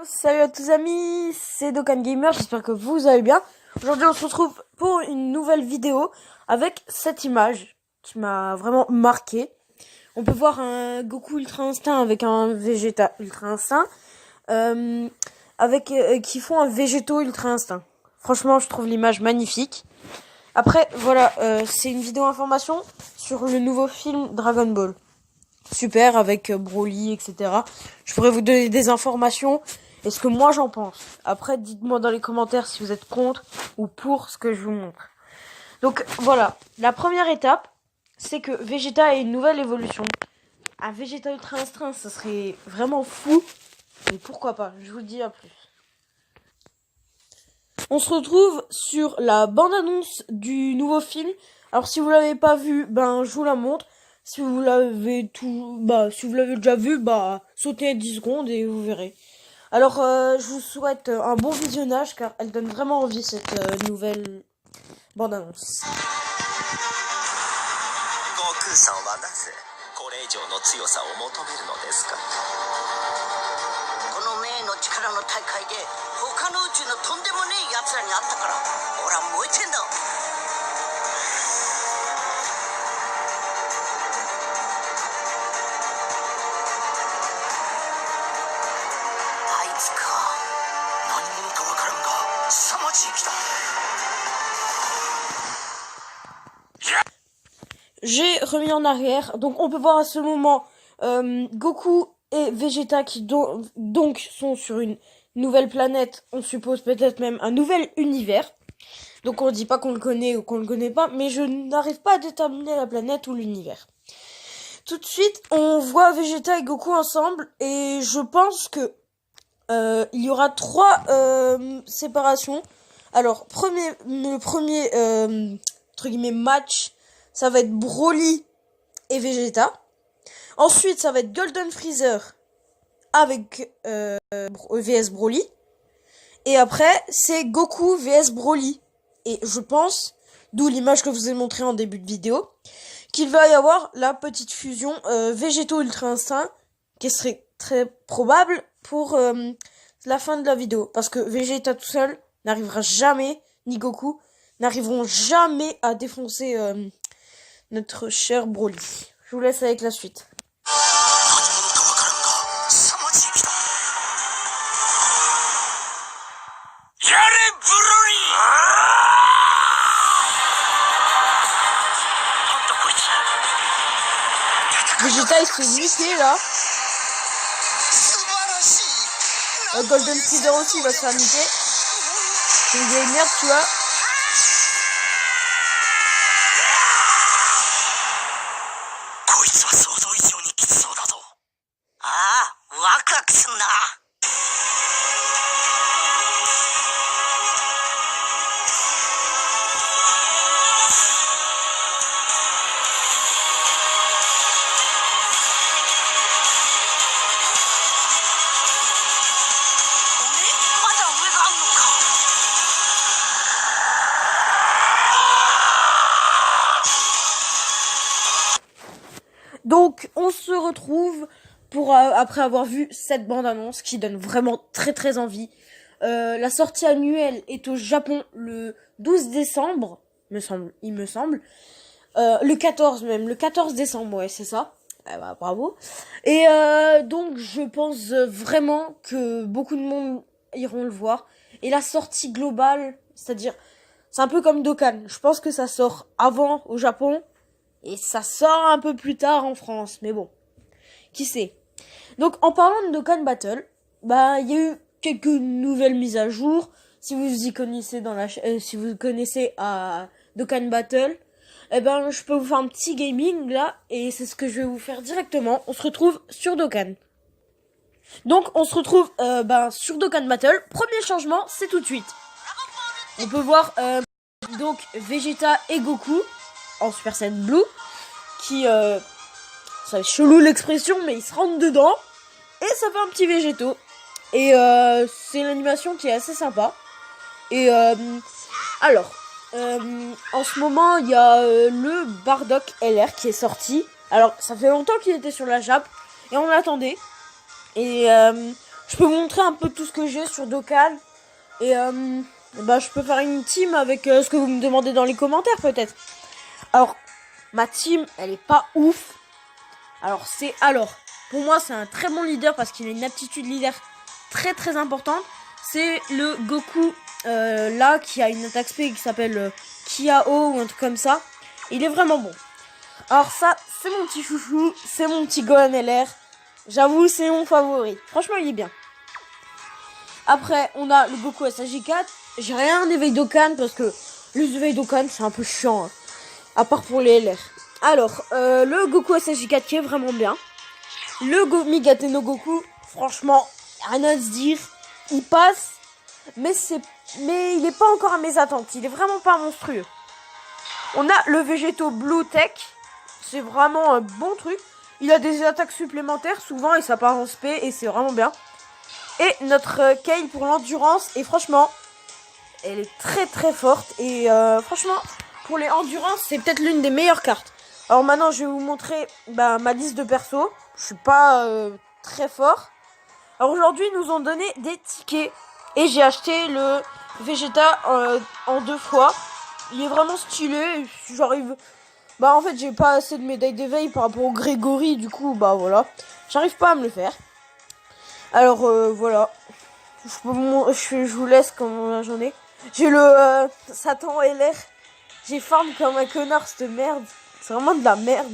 Salut à tous amis, c'est Dokkan Gamer, j'espère que vous allez bien. Aujourd'hui on se retrouve pour une nouvelle vidéo avec cette image qui m'a vraiment marqué. On peut voir un Goku Ultra Instinct avec un Vegeta Ultra Instinct, qui font un Végéto Ultra Instinct. Franchement je trouve l'image magnifique. Après voilà, c'est une vidéo information sur le nouveau film Dragon Ball. Super avec Broly, etc. Je pourrais vous donner des informations et ce que moi j'en pense. Après, dites-moi dans les commentaires si vous êtes contre ou pour ce que je vous montre. Donc voilà, la première étape, c'est que Vegeta a une nouvelle évolution. Un Vegeta Ultra Instinct, ça serait vraiment fou. Mais pourquoi pas, je vous dis à plus. On se retrouve sur la bande-annonce du nouveau film. Alors si vous l'avez pas vu, je vous la montre. Si vous l'avez si vous l'avez déjà vu, sautez 10 secondes et vous verrez. Alors, je vous souhaite un bon visionnage car elle donne vraiment envie cette nouvelle bande-annonce. J'ai remis en arrière, donc on peut voir à ce moment Goku et Vegeta qui donc sont sur une nouvelle planète, on suppose peut-être même un nouvel univers. Donc on dit pas qu'on le connaît ou qu'on le connaît pas, mais je n'arrive pas à déterminer la planète ou l'univers. Tout de suite, on voit Vegeta et Goku ensemble et je pense que il y aura 3 séparations. Alors, le premier entre guillemets match, ça va être Broly et Vegeta. Ensuite, ça va être Golden Freezer avec vs Broly. Et après, c'est Goku vs Broly. Et je pense, d'où l'image que je vous ai montrée en début de vidéo, qu'il va y avoir la petite fusion Végéto Ultra Instinct, qui serait très probable pour la fin de la vidéo. Parce que Vegeta tout seul n'arrivera jamais, ni Goku, n'arriveront jamais à défoncer notre cher Broly. Je vous laisse avec la suite. Vegeta il se fait niquer là. Golden Freezer aussi va se faire niquer. C'est une vieille merde, tu vois. Donc, on se retrouve après avoir vu cette bande-annonce qui donne vraiment très très envie. La sortie annuelle est au Japon le 12 décembre, il me semble. Le 14 même, le 14 décembre, ouais, c'est ça. Bravo. Et donc, je pense vraiment que beaucoup de monde iront le voir. Et la sortie globale, c'est-à-dire, c'est un peu comme Dokkan. Je pense que ça sort avant au Japon. Et ça sort un peu plus tard en France, mais bon, qui sait. Donc en parlant de Dokkan Battle, il y a eu quelques nouvelles mises à jour. Si vous y connaissez si vous connaissez à Dokkan Battle, je peux vous faire un petit gaming là, et c'est ce que je vais vous faire directement. On se retrouve sur Dokkan. Donc on se retrouve sur Dokkan Battle. Premier changement, c'est tout de suite. On peut voir donc Vegeta et Goku en Super Saiyan Blue, qui, ça fait chelou l'expression, mais il se rentre dedans, et ça fait un petit végéto, et c'est une animation qui est assez sympa, et alors, en ce moment, il y a le Bardock LR qui est sorti, alors ça fait longtemps qu'il était sur la Jap, et on l'attendait, et je peux vous montrer un peu tout ce que j'ai sur Dokkan. Et bah, je peux faire une team avec ce que vous me demandez dans les commentaires peut-être. Alors, ma team, elle est pas ouf. Pour moi, c'est un très bon leader parce qu'il a une aptitude leader très très importante. C'est le Goku là qui a une attaque spé qui s'appelle Kiao ou un truc comme ça. Il est vraiment bon. Alors ça, c'est mon petit chouchou, c'est mon petit Gohan LR. J'avoue, c'est mon favori. Franchement, il est bien. Après, on a le Goku SAJ4. J'ai rien d'éveil Dokkan parce que les éveils Dokkan, c'est un peu chiant. Hein, à part pour les LR. Alors, le Goku SAJ4 qui est vraiment bien. Le Migate no Goku, franchement, rien à se dire. Il passe, mais il est pas encore à mes attentes. Il est vraiment pas monstrueux. On a le Végéto Blue Tech. C'est vraiment un bon truc. Il a des attaques supplémentaires souvent et ça part en SP et c'est vraiment bien. Et notre Kale pour l'endurance. Et franchement, elle est très très forte. Et franchement, pour les endurances, c'est peut-être l'une des meilleures cartes. Alors maintenant, je vais vous montrer ma liste de persos. Je suis pas très fort. Alors aujourd'hui, ils nous ont donné des tickets. Et j'ai acheté le Vegeta en 2 fois. Il est vraiment stylé. J'arrive... en fait, j'ai pas assez de médailles d'éveil par rapport au Grégory. Du coup, voilà. J'arrive pas à me le faire. Alors, voilà. Je vous laisse comme j'en ai. J'ai le Satan LR. J'ai farm comme un connard, cette merde. C'est vraiment de la merde.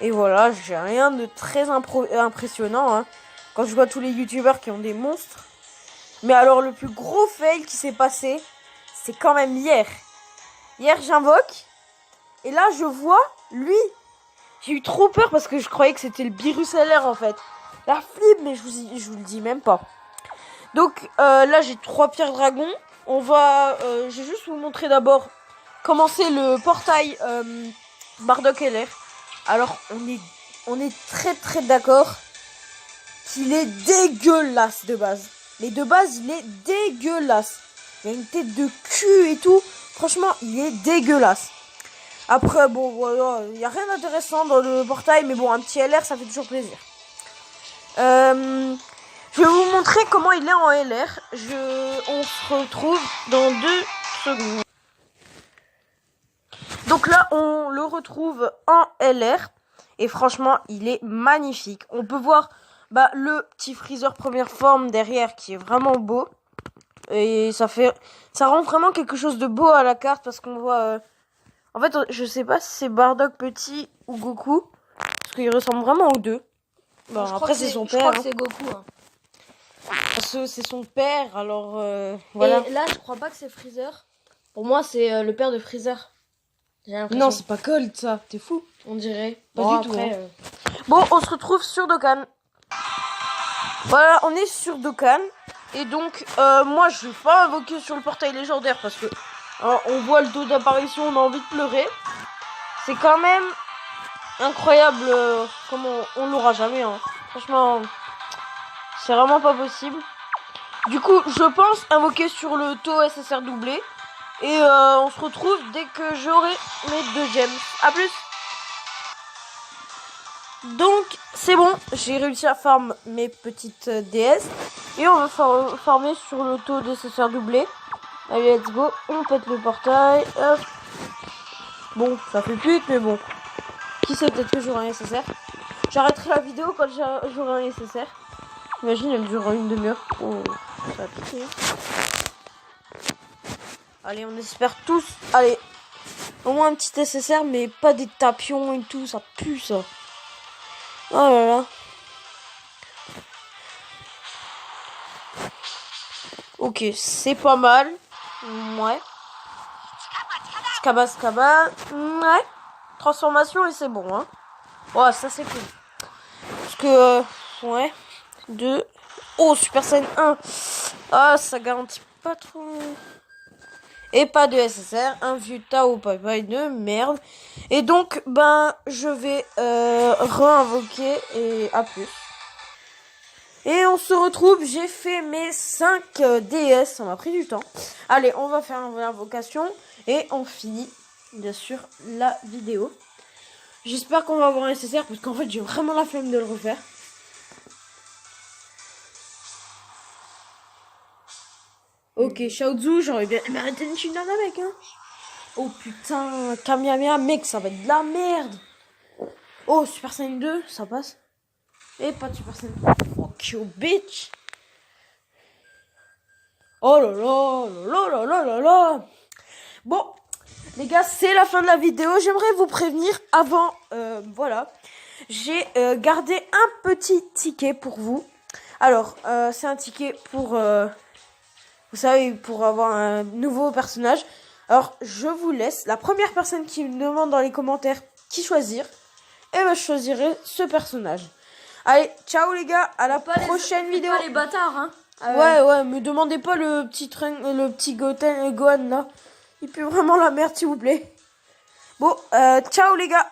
Et voilà, j'ai rien de très impressionnant. Hein, quand je vois tous les youtubeurs qui ont des monstres. Mais alors, le plus gros fail qui s'est passé, c'est quand même hier. Hier, j'invoque. Et là, je vois, lui. J'ai eu trop peur parce que je croyais que c'était le Virus LR en fait. La flip, mais je vous le dis même pas. Donc là, j'ai 3 pierres dragons. On va... je vais juste vous montrer d'abord comment c'est le portail Bardock LR. Alors, on est très très d'accord qu'il est dégueulasse de base. Mais de base, il est dégueulasse. Il a une tête de cul et tout. Franchement, il est dégueulasse. Après, bon, voilà, il n'y a rien d'intéressant dans le portail, mais bon, un petit LR, ça fait toujours plaisir. Je vais vous montrer comment il est en LR. On se retrouve dans 2 secondes. Donc là, on le retrouve en LR. Et franchement, il est magnifique. On peut voir le petit Freezer première forme derrière qui est vraiment beau. Et ça rend vraiment quelque chose de beau à la carte parce qu'on voit... En fait, je sais pas si c'est Bardock petit ou Goku. Parce qu'il ressemble vraiment aux deux. Bon, après, c'est son père. Je crois que c'est Goku. Hein. Parce que c'est son père, alors voilà. Et là, je crois pas que c'est Freezer. Pour moi, c'est le père de Freezer. Non, c'est pas Colt, ça. T'es fou. On dirait. Pas du tout. Hein. Bon, on se retrouve sur Dokkan. Voilà, on est sur Dokkan. Et donc, moi, je vais pas invoquer sur le portail légendaire parce que on voit le taux d'apparition, on a envie de pleurer. C'est quand même incroyable comme on l'aura jamais. Hein. Franchement, c'est vraiment pas possible. Du coup, je pense invoquer sur le taux SSR doublé. Et on se retrouve dès que j'aurai mes 2 gemmes. A plus. Donc, c'est bon. J'ai réussi à farm mes petites DS. Et on va farmer sur le taux de SSR doublé. Allez, let's go. On pète le portail. Hop. Bon, ça fait pute, mais bon. Qui sait, peut-être que j'aurai un SSR. J'arrêterai la vidéo quand j'aurai un SSR. Imagine, elle durera une demi-heure. Oh, ça va piquer. Allez, on espère tous. Allez. Au moins un petit SSR, mais pas des tapions et tout. Ça pue, ça. Oh là là. Ok, c'est pas mal. Ouais. Skaba. Ouais. Transformation et c'est bon, hein. Ouais, ça c'est cool. Parce que, ouais. 2. Oh, Super Saiyan 1. Ah, ça garantit pas trop. Et pas de SSR. Un vieux Tao Pai de merde. Et donc, je vais re-invoquer et à plus. Et on se retrouve, j'ai fait mes 5 DS, ça m'a pris du temps. Allez, on va faire une invocation et on finit, bien sûr, la vidéo. J'espère qu'on va avoir un SSR parce qu'en fait, j'ai vraiment la flemme de le refaire. Ok, Shaozu, j'aurais bien aimé arrêter une Shinana, mec, hein. Oh putain, Kamehameha, mec, ça va être de la merde. Oh, Super Saiyan 2, ça passe. Et pas de Super Saiyan 3. Fuck you, bitch. Oh là là, là là là là là. Bon, les gars, c'est la fin de la vidéo. J'aimerais vous prévenir avant, voilà. J'ai gardé un petit ticket pour vous. Alors, c'est un ticket pour, vous savez, pour avoir un nouveau personnage. Alors, je vous laisse. La première personne qui me demande dans les commentaires qui choisir, et ben, je choisirai ce personnage. Allez, ciao les gars, à la prochaine vidéo. Pas les bâtards, hein. Ouais, me demandez pas le petit Gohan là. Il pue vraiment la merde, s'il vous plaît. Bon, ciao les gars.